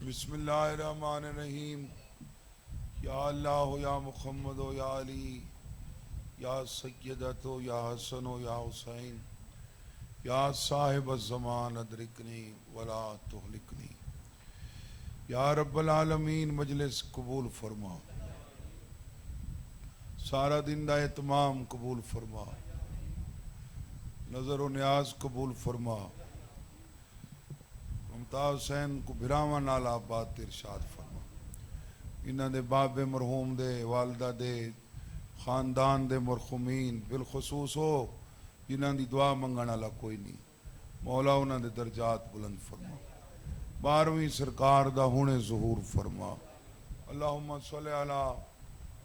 बिस्मिल्लाहिर्रहमानिर्रहीम। या अल्लाह या मुहम्मद या अली या सय्यदत या हसन या हुसैन या साहिब ज़मान अदरिकनी वला तुहलिकनी। या रब्बल आलमीन मजलिस कबूल फरमा, सारा दिन दा एहतमाम कबूल फरमा, नज़र व न्याज कबूल फरमा। मुमताज़ हुसैन को बिरावा नाल आबाद ते इरशाद फरमा। इन्हां दे बाबे मरहूम दे वालदा दे खानदान दे मरहूमीन बिलखसूस हो जिन्हां दी दुआ मंगण वाला कोई नहीं, मौला उन्हां दे दर्जात बुलंद फरमा। 12वीं सरकार दा हुणे ज़हूर फरमा। अल्लाहुम्मा सल्लि अला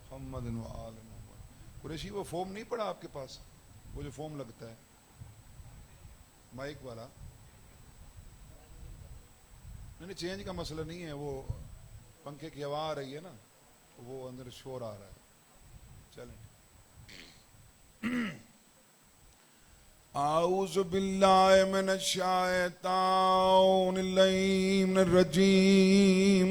मुहम्मद व आल मुहम्मद। कुरैशी वो फॉर्म नहीं पड़ा आपके पास, वो जो फॉर्म लगता है माइक वाला? नहीं, चेंज का मसला नहीं है, वो पंखे की हवा आ रही है ना, वो अंदर शोर आ रहा है। चलें। आऊज़ु बिल्लाहि मिनश शैतानिर रजीम।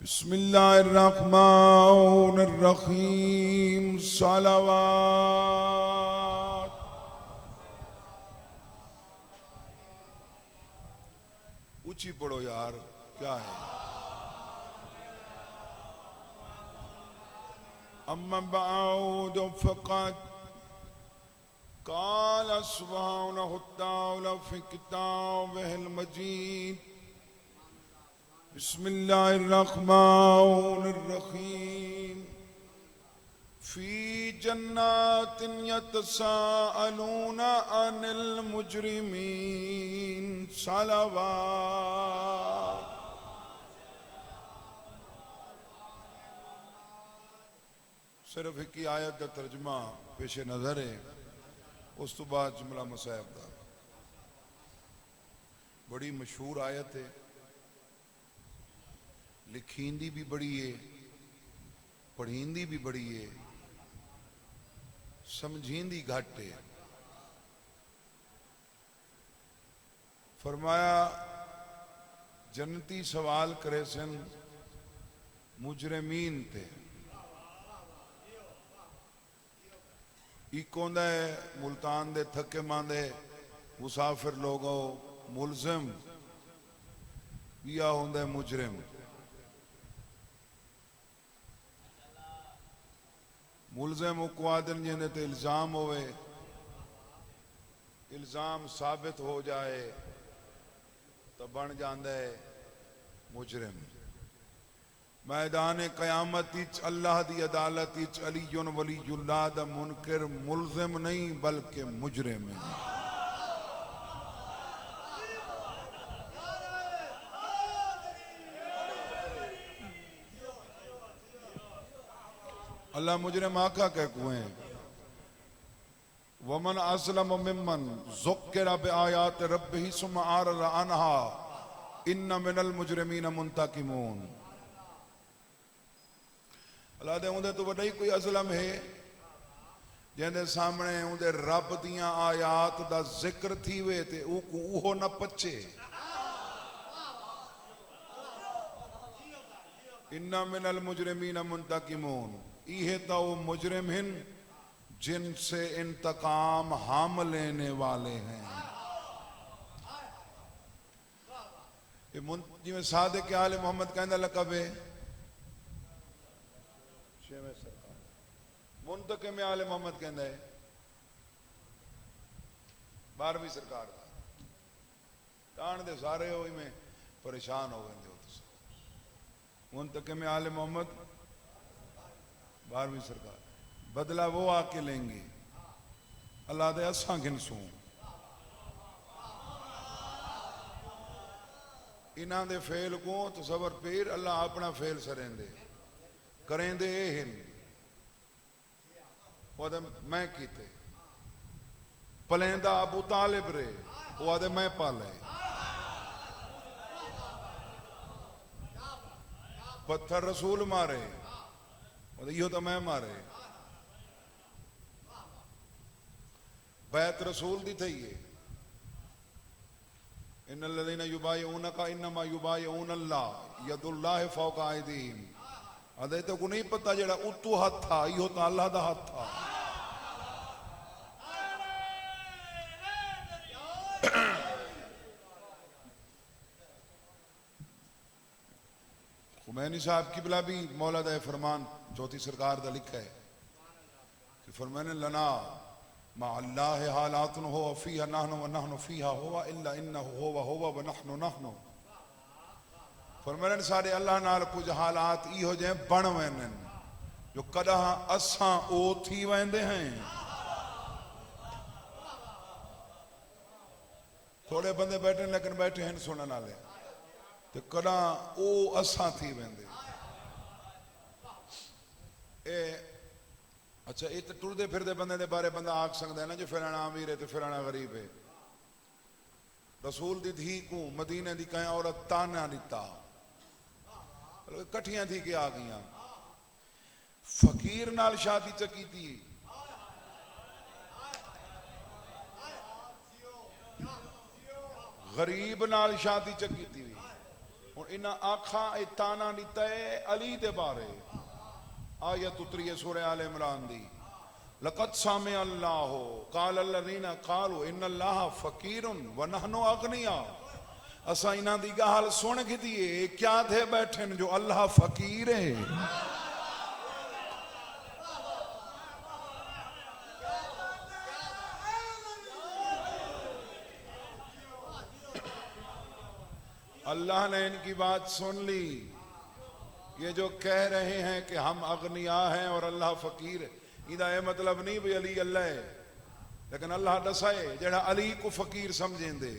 बिस्मिल्लाहिर्रहमानिर रहीम। सलावत। ऊंची पढ़ो यार, क्या है? अम्मा बअद फ़क़द क़ाल सुब्हानहु तआला फ़ी किताबिहिल मजीद। बिस्मिल्लाहिर्रहमानिर रहीम। फ़ी जन्नातिन यतसाअलूना अनिल मुजरिमीन। सलावत। सिर्फ एक ही आयत का तर्जमा पेश नज़र है, उस तो बाद जुमला मसाइब का। बड़ी मशहूर आयत है, लिखींदी भी बड़ी है, पढ़ींदी भी बड़ी है, समझींदी घट है। फरमाया जन्नती सवाल करे सन मुजरिमीन ते। एक होंदा है मुल्तान दे थके मांदे मुसाफिर लोगों मुलजिम, या होंदा है मुजरिम। मुलजिम उकवादन जिन्हें ते इल्जाम होवे, इल्जाम साबित हो जाए तो बन जाता है मुजरिम। मैदान कयामत अल्लाह दी अदालत अलीयुन वलीयुल्लाह दा मुनकर मुलजिम नहीं बल्कि मुजरिम है। अल्लाह मुजरिम आका कह कुएं वमन असलम मिम्मन ज़ुक्किरा बिआयात रब्बिही सुम्मा अरज़ा अन्हा इन्ना मिनल मुजरिमीन मुंतकिमून। अल्लाह दे उंदे तो वड्डा ही कोई असलम है जिंदे सामने उंदे रब दियां आयात दा जिक्र थी वे ते उहो न पचे। इन्ना मिनल मुजरिमीन मुंतकिमून। इहे तो वो मुजरिम हैं जिनसे इंतकाम हम लेने वाले हैं। जिमें सादिक आले मोहम्मद कहंदा लकबे मुंतकिम आले मोहम्मद कहंदा है 12वीं सरकार का कान दे सारे हो में परेशान हो गए हो। मुंतकिम आले मोहम्मद 12वीं सरकार। बदला वो आके लेंगे, अल्लाह दे असां गिनसूं। इन्हां दे फेल को तसवर पीर अल्लाह अपना फेल सरेंदे करेंदे हिन मैं कीते। पलेंदा अबू तालिब रे वो आदे मैं पाले। पत्थर रसूल मारे यो तो मैं मारे। बैत रसूल दी थी है इन्नल्लज़ीना युबायिऊनका इन्नमा युबायिऊनल्लाह यदुल्लाहि फ़ौक़ा अयदीहिम। अदे तो को नहीं पता जेड़ा उतू हाथ था इहो तो अल्लाह दा हाथ था। खुमैनी साहब की बिला भी मौलादा फरमान चौथी सरकार दा लिखा है कि फरमाने लना मा अल्लाह हालातुन हो फीहा नहनु व नहनु फीहा हुवा इल्ला इन्नहु हुवा हुवा व नहनु नहनु। फरमाने साडे अल्लाह नाल कुछ हालात इहो जे बण वैन जो कदा असां ओ थी वेंदे हैं। थोड़े बंदे बैठे लेकिन बैठे हैं सुनने वाले तो कदा ओ असां थी वेंदे। ए अच्छा ये तो टुरदे फिरदे बंदे दे बारे बंदा आख सकता है ना जो फिराना अमीर है तो फिराना गरीब है। रसूल दी धी को मदीने दी कहीं औरत ताना दिता कठिया थी के आ गई फकीर नाल शादी चकी थी। गरीब नाल शादी चकी थी। हुण इन्हां आखा ए ताना दिता है अली दे बारे। आयत उतरी है सूरह आल इमरान दी लक़द सामिअ अल्लाहु क़ाल अल्लज़ीना क़ालू इन्नल्लाह फ़क़ीरुन व नहनु अग़निया। असा इन्हां दी गाल सुन के दिए क्या थे बैठे जो अल्लाह फकीर है। अल्लाह ने इनकी बात सुन ली। ये जो कह रहे हैं कि हम अगनिया हैं और अल्लाह फकीर है इदा ये मतलब नहीं भी अली अल्लाह है लेकिन अल्लाह दसाए जेड़ा अली को फकीर समझेंदे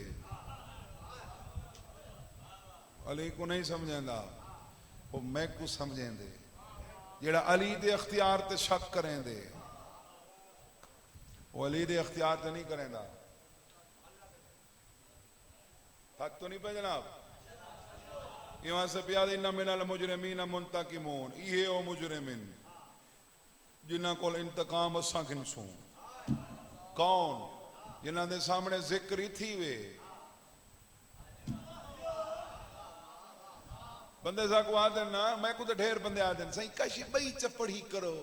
अली को नहीं समझेंदा वो मैं को समझेंदे जेड़ा अली दे अख्तियार ते शक करेंदे वो अली दे अख्तियार ते नहीं करेंदा। हक तो नहीं पे जनाब इमाम से प्याद इन्ना मिनल मुजरिमीन मुंतकिमून ये ओ मुजरिमिन जिन्हां कोल इंतकाम असां खिनसूं। कौन जिन्हां दे सामने जिक्र ही थी वे बंदे सा को आदे ना मैं को तो ढेर बंदे आदे सही कशी बई चपड़ी करो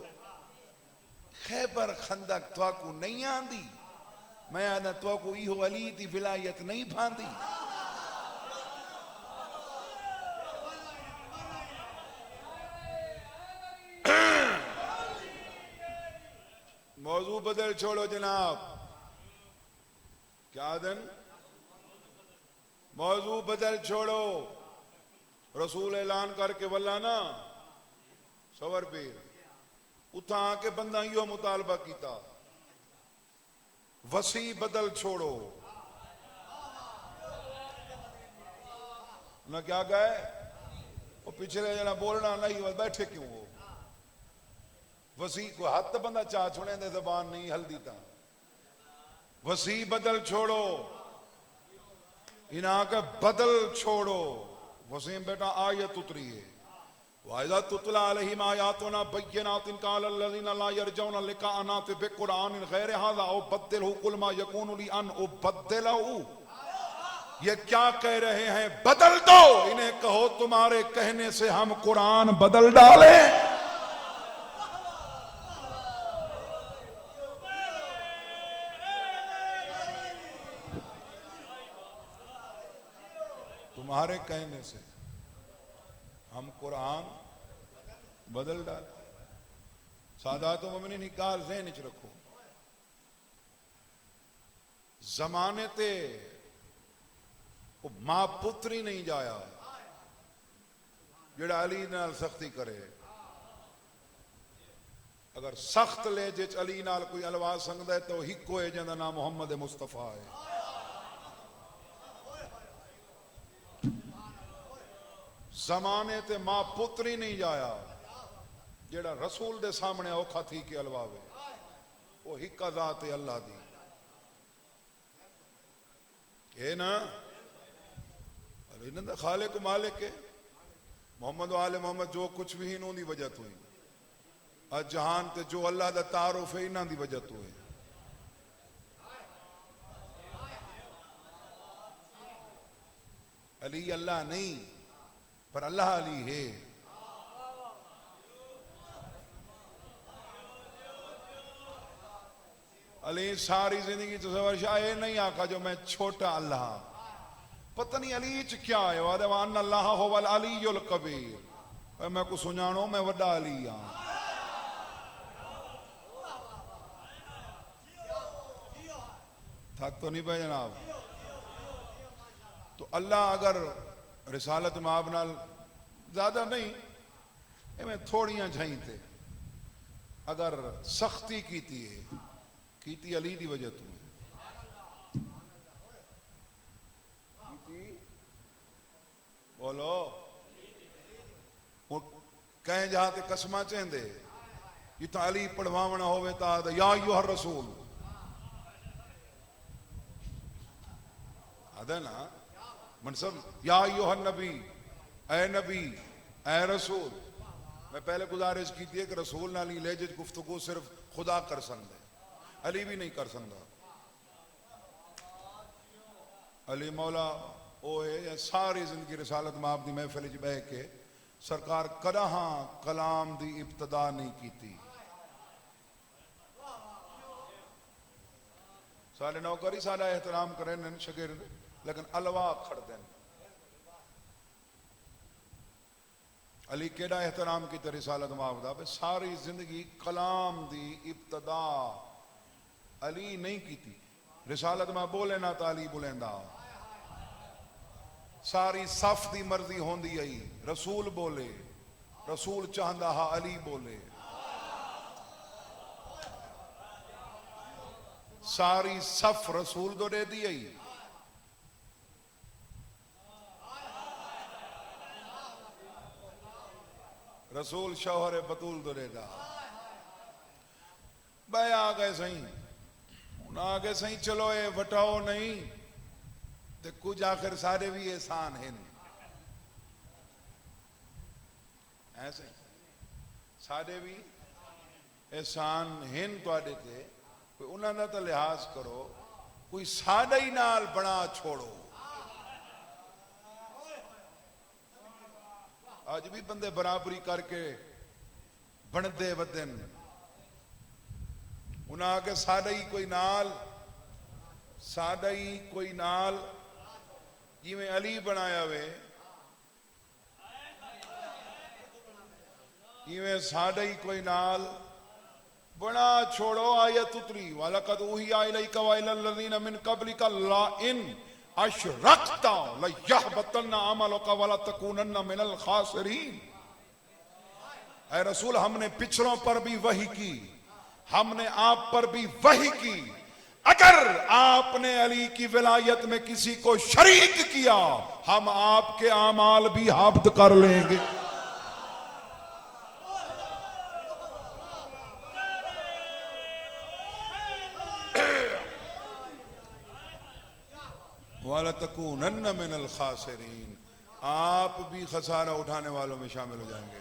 खैबर खंदक तो को नहीं आंदी मैं आदा तो को इहो अली दी विलायत नहीं भांदी। मौजू बदल छोड़ो जनाब क्या दिन मौजू बदल छोड़ो। रसूल ऐलान करके वल्ला ना सवर पीर उठा आके बंदा यो मुतालबा किया वसी बदल छोड़ो ना क्या गए वो पिछले जना बोलना नहीं हुआ बैठे क्यों वो वसी को हाथ बंदा चाह छोड़े दे जबान नहीं हल्दी ता वसी बदल छोड़ो इना का बदल छोड़ो। वसीम बेटा आयत उतरी है वाइज़ा तुतला अलैहिम आयातुना बय्यिनातिन क़ाल अल्लज़ीना ला यरजूना लिक़ाअना बिक़ुरआनिन ग़ैरि हाज़ा औ बद्दिलहु कुल मा यकूनु ली अन उबद्दिलहु। ये क्या कह रहे हैं बदल दो इन्हें कहो तुम्हारे कहने से हम कुरान बदल डाले। तुम्हारे कहने से हम कुरान बदल डाल। सादात मोमिन निकाल ज़हन च रखो जमाने ते मां पुत्री नहीं जाया जेड़ा अली नाल सख्ती करे। अगर सख्त ले जे अली नाल कोई अलवा संगदा है तो हिको है जिंदा नाम मोहम्मद मुस्तफा है। जमाने ते मां पुत्री नहीं जाया जेड़ा रसूल दे सामने औखा थी के अलवावे वो हिक्का जात अल्लाह दी है ना इन्होंने खालिक मालिक है मोहम्मद आले मोहम्मद जो कुछ भी इन्हों दी वजह तो आज जहान ते जो अल्लाह दा तारुफ है इन्हां दी वजह तो है। अली अल्लाह नहीं, पर अल्लाह अली है। अली सारी जिंदगी तसव्वुर शाह ये नहीं आखा जो मैं छोटा अल्लाह, पता नहीं अली च क्या है। वादे वान अल्लाह हुवल अलीयुल कबीर, मैं को सुञाणो मैं वड्डा अली हां। थक तो नहीं पे जनाब। तो अल्लाह अगर रिसालत माब नाल ज्यादा नहीं, मैं थोड़ियां झाई थे अगर सख्ती कीती अली दी वजह तू बोलो। कहें जहां ते कसमा चेंदे जिथा अली पढ़वावना होवे ता या अय्युहर रसूल आदा ना मनसब, या अय्युहन नबी, ए नबी ए रसूल। मैं पहले गुजारिश की थी कि रसूल नाल लहजे गुफ्तगू सिर्फ खुदा कर सकता है, अली भी नहीं कर सकता। अली मौला ओ है सारी जिंदगी रिसालत माब दी महफिल च बह के सरकार कदा कलाम दी इब्तदा नहीं की थी। सारे नौकर ही सारा एहतराम करें शगिर्द, लेकिन अलवा खड़ दें। अली केड़ा एहतराम की रिसालत माब दा, सारी जिंदगी कलाम दी इब्तदा अली नहीं की थी। रिसालत में बोले ना तो अली बुलेंदा, सारी सफ दी मर्जी होंदी आई रसूल बोले, रसूल चाहता हा अली बोले। सारी सफ रसूल दो दे दी आई, रसूल शौहर बतूल दो देदा। बे आ गए सही, आ गए सही, चलो ये वटाओ नहीं तो कुछ आखिर सारे भी एहसान हैं। ऐसे सारे भी एहसान हैं तुहाडे ते, कोई उन्होंने तो लिहाज करो, कोई साडा ही नाल बना छोड़ो। आज भी बंदे बराबरी करके बनते वदन, उन्हें आके साडा ही कोई नाल जिमें अली बनाया वे, इवें साडा ही कोई नाल बना छोड़ो। आयत उतरी वलकद उहिया इलैका व इलल लज़ीना मिन क़ब्लिका ला इन अशरकता लयहबतन्ना अमलुका वला तकूनन्ना मिनल खासिरीन। ऐ रसूल, हमने पिछड़ों पर भी वही की, हमने आप पर भी वही की, अगर आपने अली की विलायत में किसी को शरीक किया हम आपके आमाल भी हाब्द कर लेंगे। वाला तकूनन्ना मिनल खासिरीन, आप भी खसारा उठाने वालों में शामिल हो जाएंगे।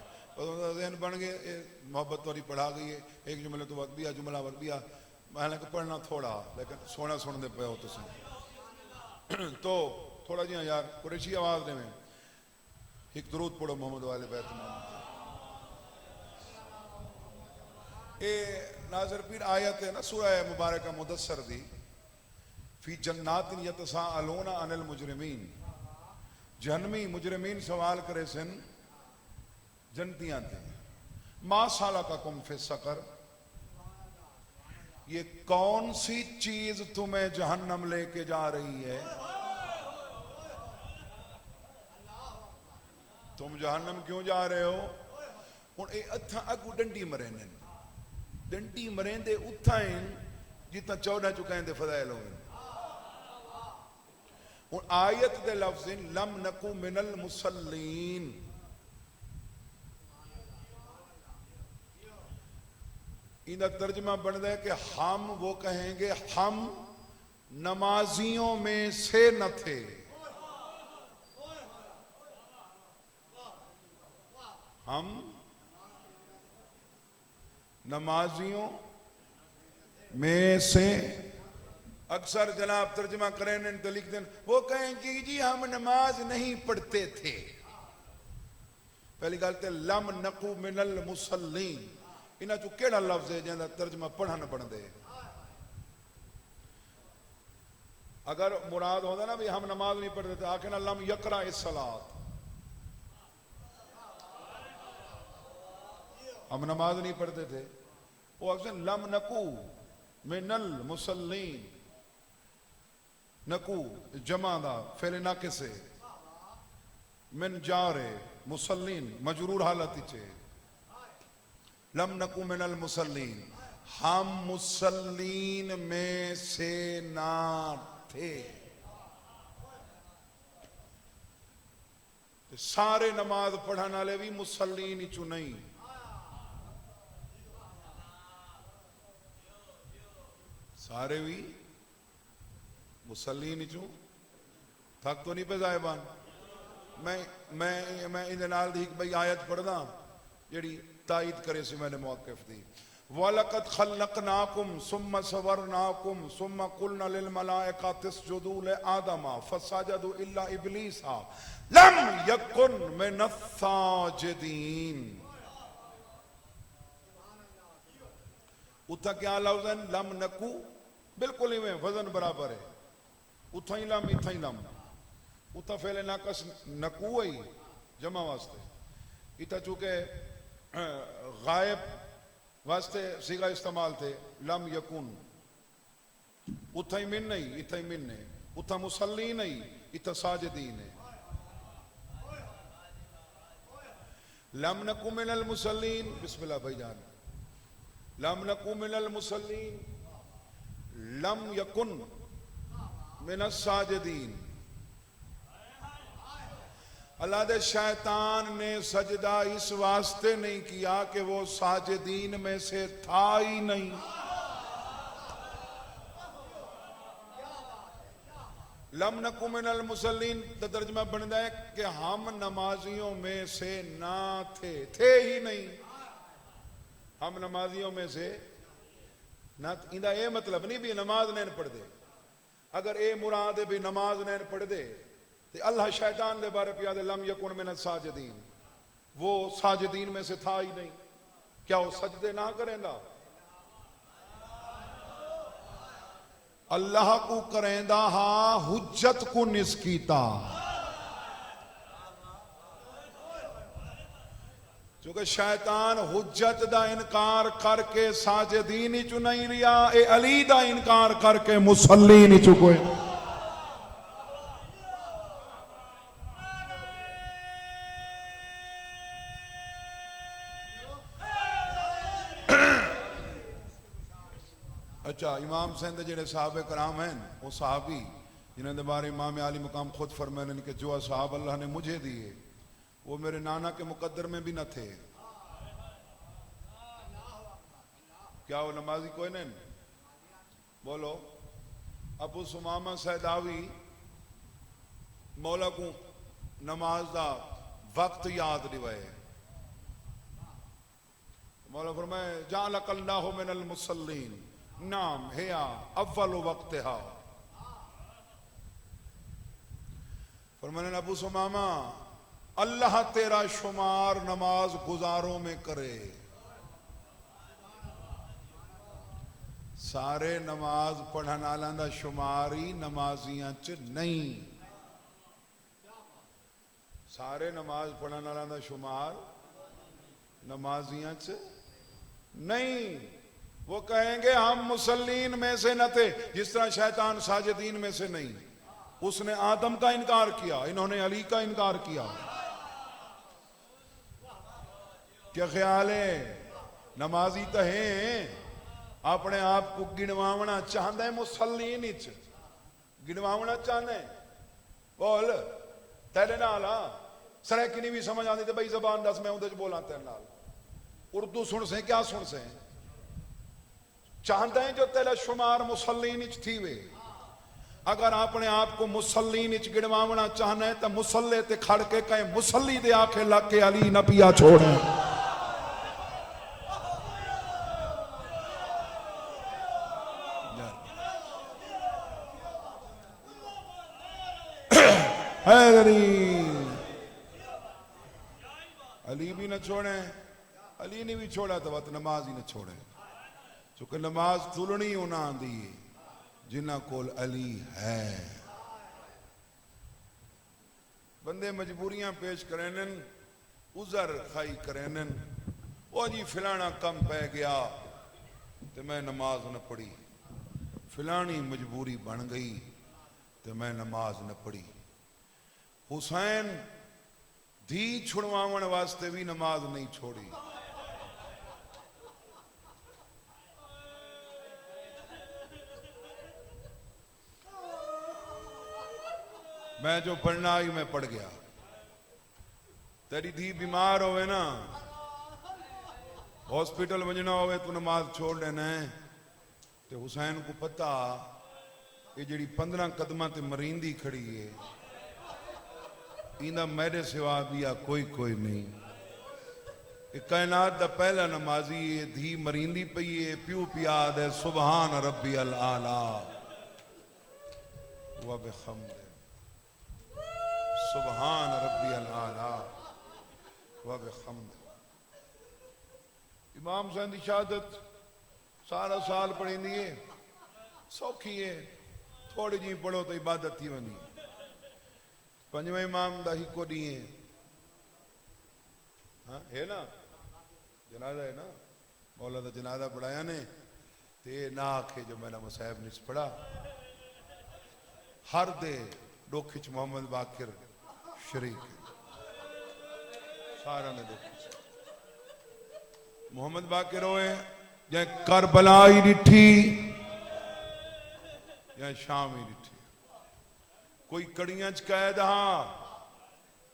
ज़हन बन गए, मोहब्बत वाली पढ़ा गई है, एक जुमले तो वक्त भी आ, जुमला वक्त भी आ, हालांकि पढ़ना थोड़ा लेकिन सोना सुनते पे हो तुम तो थोड़ा जी यार कुरैशी आवाज में एक दरूद पढ़ो मोहम्मद वाले बैत मोहम्मद। ए नाज़र पीर आयत है ना सूरह मुबारक मुदस्सर दी, फी जन्नातिन यतसाअलूना अनिल मुजरिमीन। जहन्नमी मुजरिमीन सवाल करे सन जन्नतियां थे, मा सालकाकुम फी सकर, ये कौन सी चीज तुम्हें जहन्नम लेके जा रही है? तुम जहन्नम क्यों जा रहे हो? हुण ए अथा अगू डंडी मरे ने, डंडी मरेंदे उथा जितना 14 चुकाएं दे फज़ाइल होवे। हुण आयत दे लफ्ज़ लम नकू मिनल मुसल्लीन, इनका तर्जमा बनता है कि हम वो कहेंगे हम नमाजियों में से न थे। हम नमाजियों में से, अक्सर जनाब तर्जमा करें तो लिख दें, वो कहें कि जी हम नमाज नहीं पढ़ते थे। पहली गल तो लम नकू मिनल मुसल्लीन, इन्हां चों केड़ा लफ्ज है जिहदा तर्जमा पढ़न बनदे। अगर मुराद होता ना भी हम नमाज नहीं पढ़ते थे, आखे ना लम यकरा इस सलात, हम नमाज नहीं पढ़ते थे। वो अक्सर लम नकू मिनल मुसल्लीन, नकू जमा दा फिर ना किसे मिन जारे मुसल्लीन मजरूर हालत चे, लम नकू मिनल मुसल्लीन, हम मुसल्लीन में से ना थे। सारे नमाज पढ़ने वाले भी मुसल्लीन चू नहीं। सारे भी मुसल्लीन चू थक तो नहीं पे साहिबान। मैं इहदे नाल दी भाई आयत पढ़दा जिहड़ी तायद करे सी मैंने मौक़िफ़ दी। वलक़द खलक़नाकुम सुम्मा सवरनाकुम सुम्मा कुलना लिल मलाइकति इसजुदू li आदमा फसजदू इल्ला इब्लीसा लम यकुन मिनस साजिदीन। उथा क्या लफ्ज़ है? लम नकू, बिल्कुल इवें वजन बराबर है। उथा ही लम इथा ही लम, उथा फेले नाकस नकू ही जमा वास्ते, इथा चूंकि गायब वास्ते सीगा इस्तेमाल थे लम यकुन। उथा ही मिन नहीं इथा ही मिन है, उथा मुसल्ली नहीं इथा साजिदीन है। लम नकू मिनल मुसल्लीन, बिस्मिल्लाह भाईजान, लम नकू मिनल मुसल्लीन लम यकुन मिनस साजिदीन। अल्लाह दे शैतान ने सजदा इस वास्ते नहीं किया कि वो साजिदीन में से था ही नहीं। लम नकु मिनल मुसल्लीन का तर्जमा बनता है कि हम नमाजियों में से ना थे ही नहीं। हम नमाजियों में से ना, इंदा ये मतलब नहीं भी नमाज नहीं पढ़ते। अगर ये मुराद है भी नमाज नहीं पढ़ते तो अल्लाह शैतान के बारे पे याद लम यकुन मिन साजिदीन, वो साजिदीन में से था ही नहीं। क्या वो सजदे ना करेंदा? अल्लाह को करेंदा हा हुज्जत को निस्कीता, क्योंकि शैतान हुज्जत दा इनकार करके साजिदीन ही चु नहीं लिया, ए अली दा इनकार करके मुसल्लीन ही चुके। अच्छा, इमाम सिंध जेडे साहब कराम हैं वो साहबी जिन्होंने बारे इमाम आली मुकाम खुद फरमाने कि जो असहाब अल्लाह ने मुझे दिए वो मेरे नाना के मुकद्दर में भी न थे। क्या वो नमाजी कोई नहीं? बोलो। अबू सुमामा सैदावी मौला को नमाज दा वक्त याद दिवाए। मौला फरमाए जालकल्लाहु मिनल मुसल्लीन, नाम है अव्वल वक्त है। फरमाने अबू सुमामा अल्लाह तेरा शुमार नमाज गुजारों में करे। सारे नमाज पढ़ने वालों का शुमार ही नमाजियां च नहीं। सारे नमाज पढ़ने वालों का शुमार नमाजियां च नहीं। वो कहेंगे हम मुसल्लीन में से न थे, जिस तरह शैतान साजिदीन में से नहीं। उसने आदम का इनकार किया, इन्होंने अली का इनकार किया। क्या ख्याल है? नमाजी तो हैं, अपने आप को गिनवावना चाहता है मुसल्लीन च, गिनवावना चाहता है। बोल तेरे नाल सरेकी नहीं भी समझ आती तो भाई जबान दस, मैं उधर बोला तेरे नाल। उर्दू सुन से क्या सुन से चाहता है जो तेरा शुमार मुसल्लीन च थी वे। अगर अपने आप को मुसल्लीन च गिनवावना चाहना है तो मुसल्ले ते खड़ के कहे मुसल्ली दे आखे लग के अली न पिया छोड़े। हैदरी। अली भी न छोड़े, अली ने भी छोड़ा तो वत नमाज ही न छोड़े, क्योंकि नमाज तुलनी उन्हें आंदी है जिन्ना कोल अली है। बंदे मजबूरियां पेश करेन, उजर खाई करेन, वो जी फिलाना कम पै गया तो मैं नमाज न पढ़ी, फिलानी मजबूरी बन गई तो मैं नमाज न पढ़ी। हुसैन धी छुड़वावन वास्ते भी नमाज नहीं छोड़ी। मैं जो पढ़ना आई मैं पढ़ गया। तेरी धी बीमार होवे ना, हॉस्पिटल वजना होवे तू नमाज छोड़ लेना है। तो हुसैन को पता ये जी 15 कदम ते मरींदी खड़ी है, इंदा मेरे सिवा दिया कोई कोई नहीं। कायनात दा पहला नमाजी है, धी मरींदी पई है, प्यू पिया दे सुबहान रब्बी अल आला व बिहम्द, सुबहान रब्बी अल आला व बिहम्द। इमाम हुसैन की शहादत सारा साल पढ़ी है, सौखी है, थोड़ी जी पढ़ो तो इबादत थी वही। पंजवें इमाम का हिको डी है, हाँ है ना, जनाजा है ना, मौला का जनाजा पढ़ाया ने ते ना आखे जो मैंने मुसाहिब निस पढ़ा। हर दे दुख च मोहम्मद बाकिर शरीक, सारा ने दुख मोहम्मद बाकिर होए, जै करबला ही डिठी या शाम ही डिठी। कोई कड़ियां च कैद हा,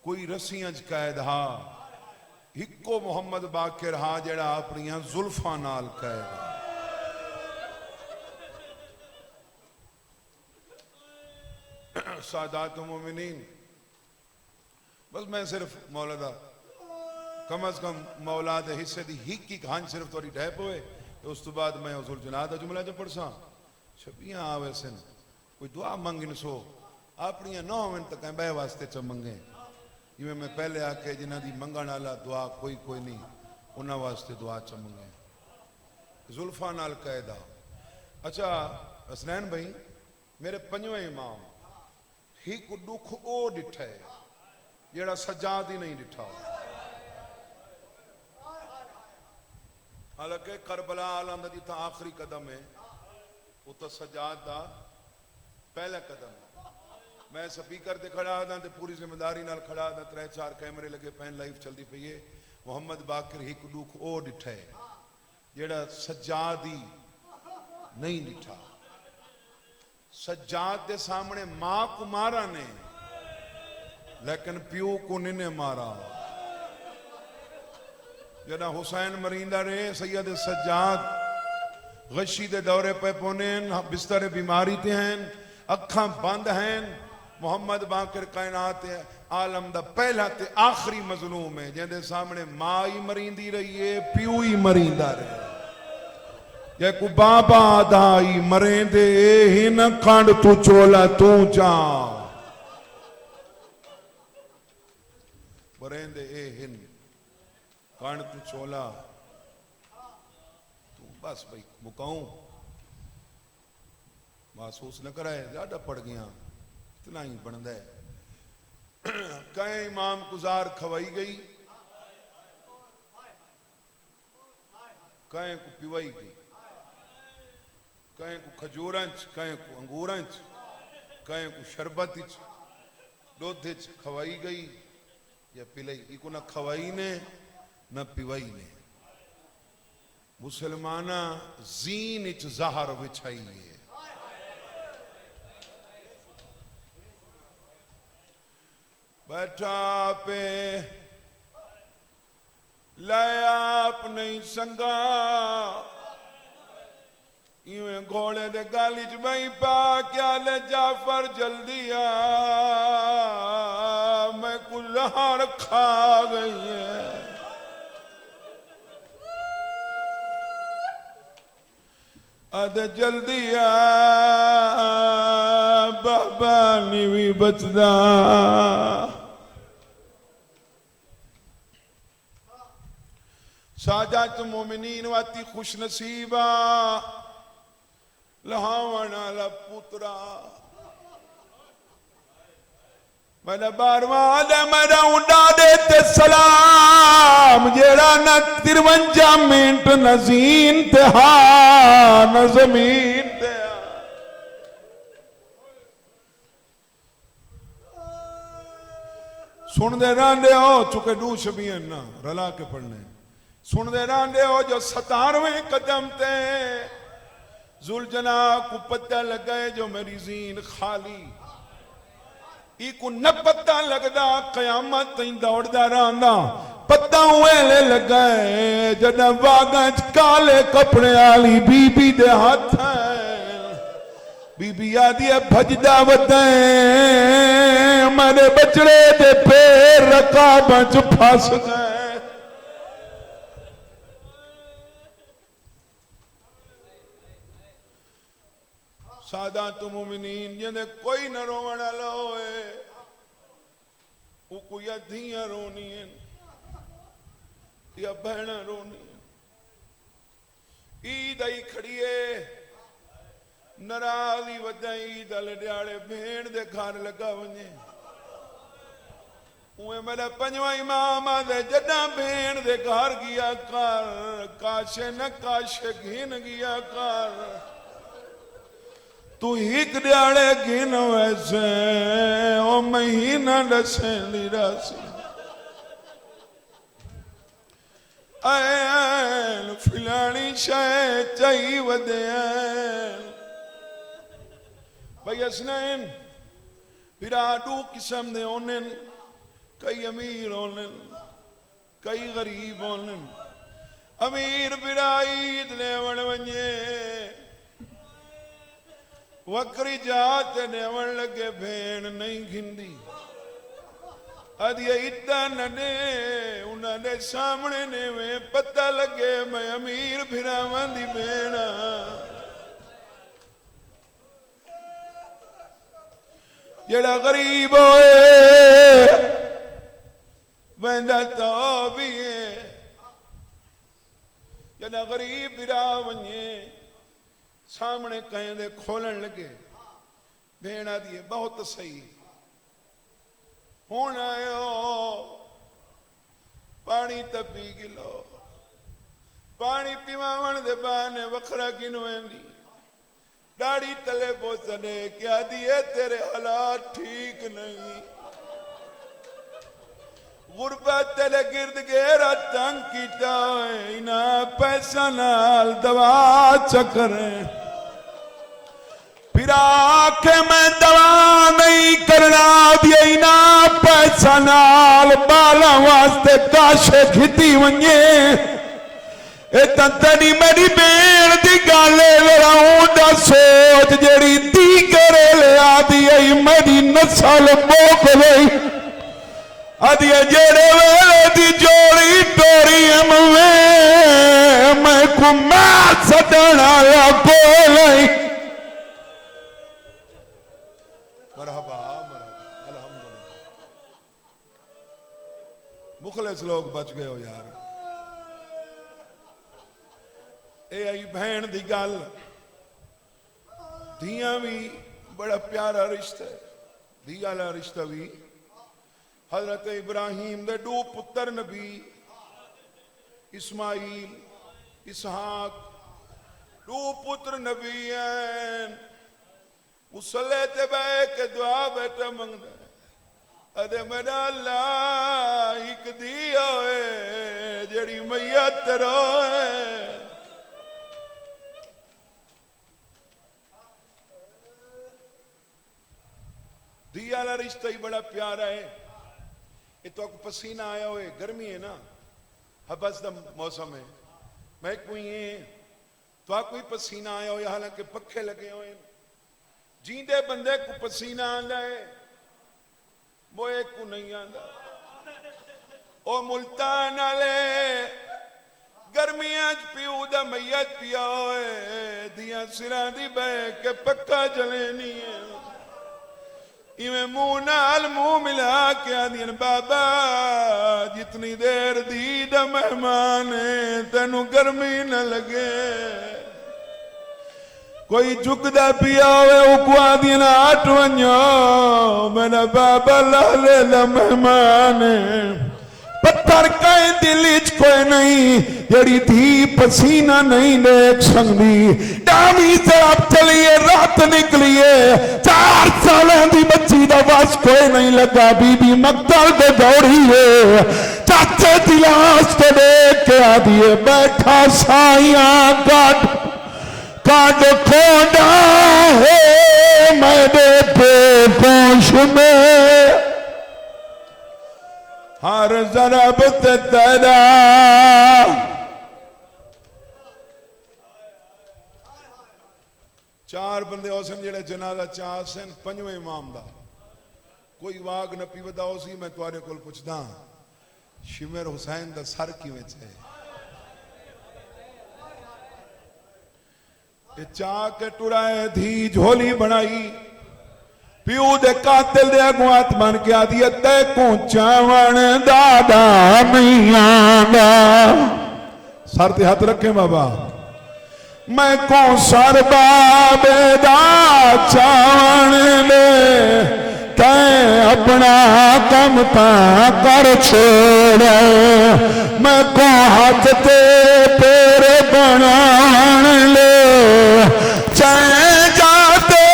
कोई रस्सियां च कैद हा, हिको मोहम्मद बाकिर हा जेड़ा अपनियां जुल्फा नाल कैद हा। सादात मोमिनीन, बस मैं सिर्फ मौला दा कम अज कम मौला दे हिस्से दी हिक हांज सिर्फ थोड़ी ढह पवे, तो उस तो बाद मैं हुजूर जनाज़ दा जुमला च पढ़सा। छबियां आवे सन, कोई दुआ मंगन सो अपनियां नौ मिनट तक बह वास्ते च मंगे, जिवें मैं पहले आके जिन्हां दी मंगण वाला दुआ कोई कोई नहीं, उन्हां वास्ते दुआ च मंगे। जुल्फा नाल कैदा। अच्छा हसनैन भाई, मेरे पंजवें इमाम हिक दुख ओ डिठा है जेड़ा सज्जाद ही नहीं डिठा। हालांकि करबला आलम दा जिथा आखिरी कदम है, वो तो सज्जाद दा पहला कदम है। मैं स्पीकर ते खड़ा था तो पूरी जिम्मेदारी नाल खड़ा था, 3-4 कैमरे लगे पैन, लाइव चलती पई है। मोहम्मद बाकिर हिक दुख ओ डिठा है जेड़ा सज्जाद ही नहीं डिठा। सज्जाद के सामने मां को मारा ने, लेकिन प्यो को नहीं मारा। जरा हुसैन मरींदा रहे, सैयद सज्जाद गशी दे दौरे पे पौने, बिस्तर बीमारी ते हैं, अखा बंद हैं। मोहम्मद बाकिर कायनात आलम दा पहला ते आखिरी मजलूम है, जिंदे सामने मां ही मरींदी रही है, प्यो ही मरींदा रहे। जे को बाबा दाई मरेंदे हिन खंड तू चोला तू जा, मरेंदे ए हिन खंड तू चोला तू। बस भाई मुकाऊं महसूस न कराए, ज्यादा पड़ गया, इतना ही बनता है। कई इमाम गुजार खवाई गई, कई को पिवाई गई, कई को खजूरंच, कई को अंगूरंच, कई को शरबत दुध खवाई गई या पिलाई। इको न खवाई ने न पिवाई ने। मुसलमाना जीन इच जहर विछाई है। बैठा पे लाया अपने संगा, इवें घोड़े दे गाली च बई पा, क्या ले जाफर जल्दी आ, मैं कुल्हाड़ खा गई है। अद जल्दी आ बाबा नहीं भी बचदा। सादात मोमिनीन वाती खुश नसीबा लहावन आला पुत्रा मेरा 12वां आदम मेरा उड़ा देते सलाम जेड़ा न 53 मिनट नजीन ते हा न जमीन ते सुनते रहते हो चुके डू शबीन ना रला के पढ़ने सुनते रहते हो जो 17वें कदम ते जुलजना को पता लगा जो मेरी जीन खाली इको न पता लगदा कयामत तई दौड़दा रहंदा पता वेले लगा जद बागां च काले कपड़े वाली बीबी दे हाथ बीबी आदि भजदा वदे मेरे बचड़े दे पैर रकाबां च फस गए। सादात मोमिनीन जिंदे कोई न रोवण वाला होए वो कोई धियां रोनी या बहना रोनी ईद आई खड़िए नाराजी वदा ईद लड़ियाले भेड़ दे घर लगा वने उए मेरा 5वां इमाम आदे जदा भेड़ दे घर गया कर काशे न काशे घिन गया कर तू एक दिहाड़े गिन वैसे ओ महीना दसेंदी रासी ऐन फिलानी शाय चाही वदे भाई असनैन विराडू किस्म दे होने कई अमीर होने कई गरीब होने अमीर विराईद लेवण वने वक्री जात नेवण लगे भेण नहीं घिंदी अदिया इतना नने उन्होंने सामने ने में पता लगे मैं अमीर फिरावां दी भेण जेड़ा गरीब होए वेंदा तो भी है जेड़ा गरीब फिरा वने सामने कहीं दे खोलन लगे भेड़ा दिए बहुत सही हुण आयो पानी तो पी गिलो पानी पीवावण दे बहाने वखरा किन वेंदी दाढ़ी तले पोसने क्या दिए तेरे हालात ठीक नहीं गुरबत तेरे गिर्द घेरा तंग कीता इना पैसा नाल दवा चकरे फिर आखे मैं दवा नहीं करना दिया इना पैसा नाल बाला वास्ते काशे खिती वने तड़ी मेरी बेण दी गाले लड़ाऊं दा सोच जेड़ी दी करे ले आदि आई मेरी नस्ल मोक गई अदिया जेड़े वेले दी जोड़ी टोरी मैं को मैं सदन आया बोलाई मरहबा अल्हम्दुलिल्लाह मुखलिस लोग बच गए हो यार ए आई बहन दी गल धियां भी बड़ा प्यारा रिश्ता है धी वाला रिश्ता भी हजरत इब्राहिम दे दो पुत्र नबी इस्माइल इसहाक दो पुत्र नबी हैं मुसल्ले ते बह के दुआ बेटा मंगदा अदे मेरा अल्लाह एक दी होए जेड़ी मैयत रोए दी वाला रिश्ता ही बड़ा प्यारा है ये तो आपको पसीना आया हुए गर्मी है ना हबस दा मौसम है मैं कोई तो आपको पसीना आया हो हालांकि पखे लगे हुए जींदे बंदे को पसीना आंदा है वो एक को नहीं आंदा ओ मुल्तान वाले गर्मियां च पीऊ दा मैयत पिया होए दियां सिरां दी बह के पक्का जले नहीं है इवें मुंह नाल मुंह मिला के आदियन बाबा जितनी देर दीद मेहमान है तेनू गर्मी न लगे। कोई झुकदा पिया हुए उको आदियन हट वञो मेरा बाबा लाले दा मेहमान है। पत्थर कहीं दिल च कोई नहीं जड़ी थी पसीना नहीं देख सकती। डावी से आप चलिए रात निकलिए 4 साल की बच्ची का बस कोई नहीं लगा। बीबी मक्तल पे दौड़ी है चाचे की लाश तो देख के आ दिए बैठा साइया काट काट खोड़ा है मेरे पेश में हर ज़रब तेरा। चार बंदे उसन जेड़े जनाजा चाह सन पंजवें इमाम दा कोई वाग न पी बताओ सी। मैं तुहाडे कोल पुछदा शिमर हुसैन दा सर किवें है? ये चाह के टुराए धी झोली बनाई प्यू दे कातिल दे अगू हाथ बन के आदि ते को चावण दादा मियां दा। सर ते हाथ रखे बाबा मैं को सर बाबे दा चावण ले ते अपना कम ता कर छोड़। मैं को हाथ ते तेरे बनान ले चाहे जाते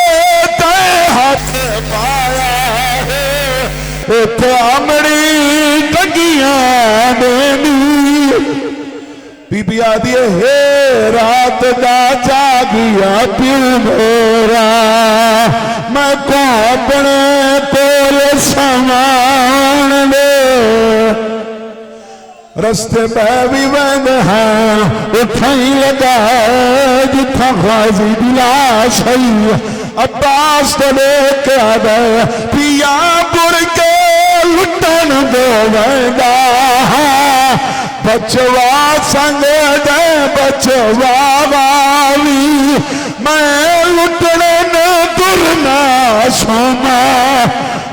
ते हाथ अमड़ी टंगियां देनी। बीबी आदि हे रात दा जागिया प्यू मेरा मैं को अपने कोल समान ले। रस्ते पे भी बंद है उठाई लगा जिथा गाजी बिलाश है। अब्बास तो लेके आ गए पिया बुर के लुटन देवेगा। बचवा संग दे बचवा वाली मैं लुटने न दुरना सोना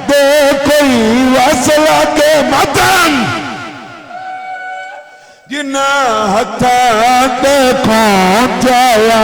दे कोई वसला के मतन जिन्ना हथा देखो जाया